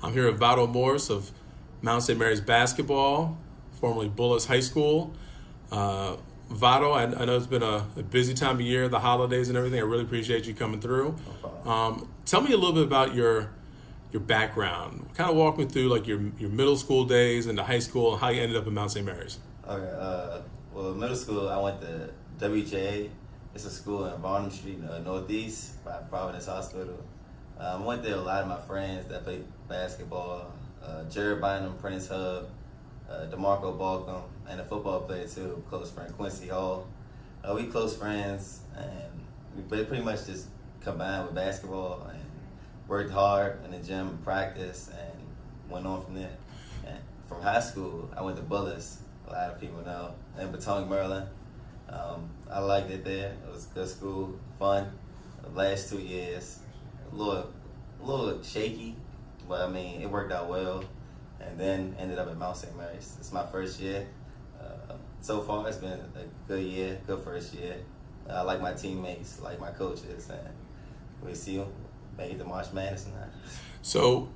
I'm here at Vado Morse of Mount St. Mary's basketball, formerly Bullis High School. Vado, I know it's been a busy time of year, the holidays and everything. I really appreciate you coming through. Tell me a little bit about your background. Kind of walk me through like your middle school days and the high school and how you ended up at Mount St. Mary's. Okay. Well, middle school, I went to WJA. It's a school in Varnum Street, Northeast, by Providence Hospital. I went there with a lot of my friends that played basketball. Jared Bynum, Prentice Hub, DeMarco Balcom, and a football player too, close friend Quincy Hall. We close friends, and we pretty much just combined with basketball and worked hard in the gym, practice, and went on from there. And from high school, I went to Bullis. A lot of people know, in Potomac, Maryland. I liked it there. It was a good school, fun. The last 2 years, a little shaky, but I mean it worked out well. And then ended up at Mount St. Mary's. It's my first year. So far, it's been a good year, good first year. I like my teammates, like my coaches, and we see them make the March Madness tonight. So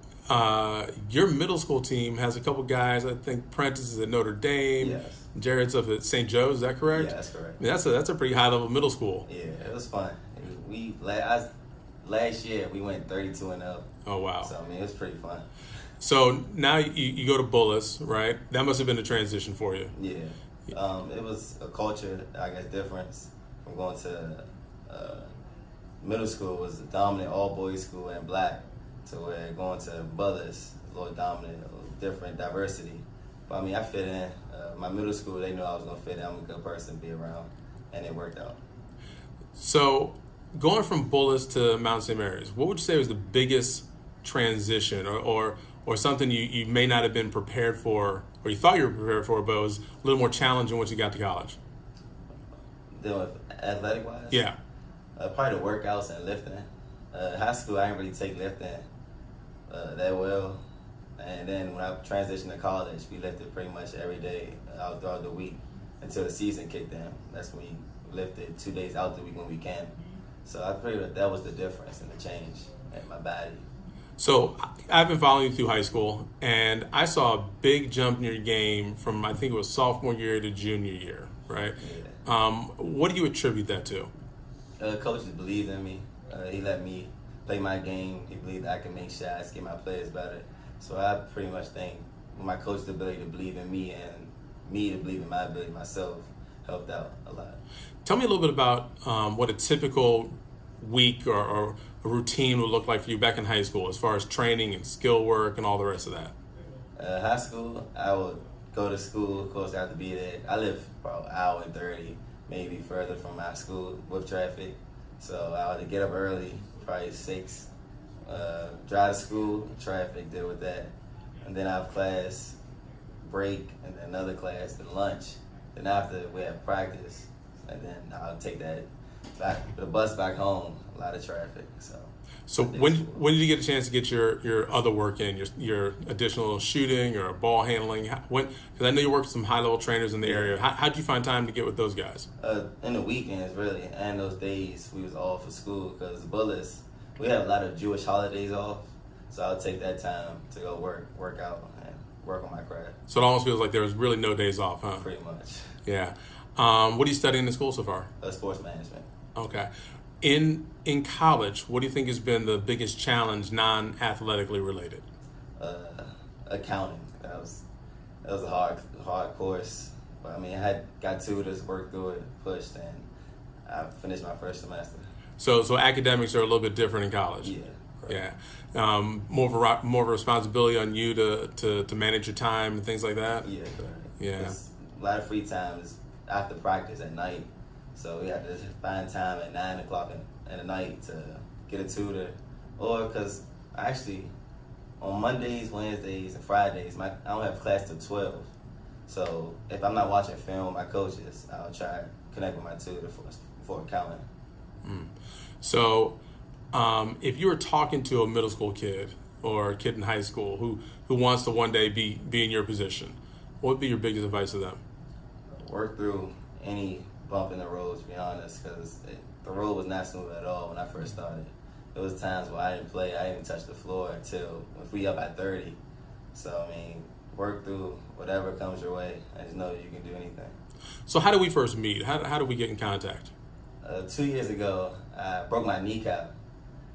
your middle school team has a couple guys. I think Prentice is at Notre Dame. Yes. Jared's up at St. Joe's. Is that correct? Yeah, that's correct. I mean, that's a pretty high level middle school. Yeah, it was fun. Last year we went 32-0. Oh wow! So I mean, it was pretty fun. So now you go to Bullis, right? That must have been a transition for you. Yeah. It was a culture, I guess, difference from going to middle school. Was a dominant all-boys school and black, to where going to Bullis, a little dominant, a little different diversity. But I mean, I fit in. My middle school, they knew I was going to fit in. I'm a good person to be around, and it worked out. So going from Bullis to Mount St. Mary's, what would you say was the biggest transition or something you may not have been prepared for, or you thought you were prepared for, but it was a little more challenging once you got to college? Doing athletic-wise? Yeah. Probably the workouts and lifting. High school, I didn't really take lifting that well. And then when I transitioned to college, we lifted pretty much every day out throughout the week until the season kicked in. That's when we lifted 2 days out the week when we can. So I figured that was the difference and the change in my body. So I've been following you through high school, and I saw a big jump in your game from, I think it was sophomore year to junior year, right? Yeah. What do you attribute that to? Coaches believed in me. He let me play my game. He believed I could make shots, get my players better. So I pretty much think my coach's ability to believe in me and me to believe in my ability myself helped out a lot. Tell me a little bit about what a typical week or a routine would look like for you back in high school as far as training and skill work and all the rest of that. High school, I would go to school. Of course, I have to be there. I live about an hour and 30, maybe further from my school with traffic. So I would get up early, probably 6, drive to school, traffic, deal with that. And then I have class, break, and then another class, then lunch. Then after, we have practice. And then I'll take the bus back home. A lot of traffic. So when did you get a chance to get your other work in, your additional shooting or ball handling? Because I know you work with some high level trainers in the area. How did you find time to get with those guys? In the weekends, really, and those days we was off for school because Bullis, we have a lot of Jewish holidays off. So I'll take that time to go work out, and work on my craft. So it almost feels like there was really no days off, huh? Pretty much. Yeah. What are you studying in school so far? Sports management. Okay. In college, what do you think has been the biggest challenge non-athletically related? Accounting. That was a hard course. But I mean, I got tutors, worked through it, pushed, and I finished my first semester. So academics are a little bit different in college. Yeah. Correct. Yeah. More of a responsibility on you to manage your time and things like that. Yeah. Correct. Yeah. A lot of free time is after practice at night. So we had to find time at 9 o'clock in the night to get a tutor. Or because actually on Mondays, Wednesdays, and Fridays, I don't have class till 12. So if I'm not watching film with my coaches, I'll try to connect with my tutor for accounting. So if you were talking to a middle school kid or a kid in high school who wants to one day be in your position, what would be your biggest advice to them? Work through any bump in the road, to be honest, because the road was not smooth at all when I first started. there was times where I didn't play, I didn't touch the floor until if we up at 30. So I mean, work through whatever comes your way. I just know you can do anything. So how did we first meet? How did we get in contact? 2 years ago, I broke my kneecap,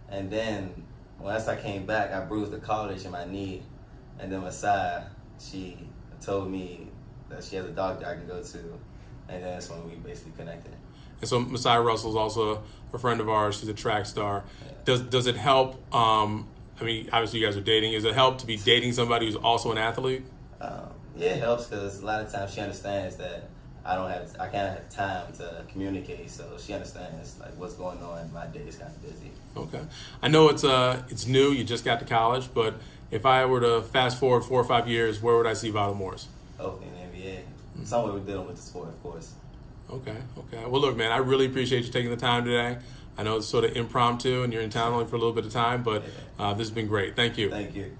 and then once I came back, I bruised the cartilage in my knee, and then Masai, she told me that she has a doctor I can go to, and then that's when we basically connected. And so Masai Russell is also a friend of ours. She's a track star. Yeah. Does it help? I mean, obviously you guys are dating. Does it help to be dating somebody who's also an athlete? Yeah, it helps because a lot of times she understands that I can't have time to communicate, so she understands like what's going on. My day is kind of busy. Okay, I know it's new. You just got to college, but if I were to fast forward 4 or 5 years, where would I see Vado Morse? Hopefully in the NBA. Somewhere we're dealing with the sport, of course. Okay. Well, look, man, I really appreciate you taking the time today. I know it's sort of impromptu, and you're in town only for a little bit of time, but this has been great. Thank you. Thank you.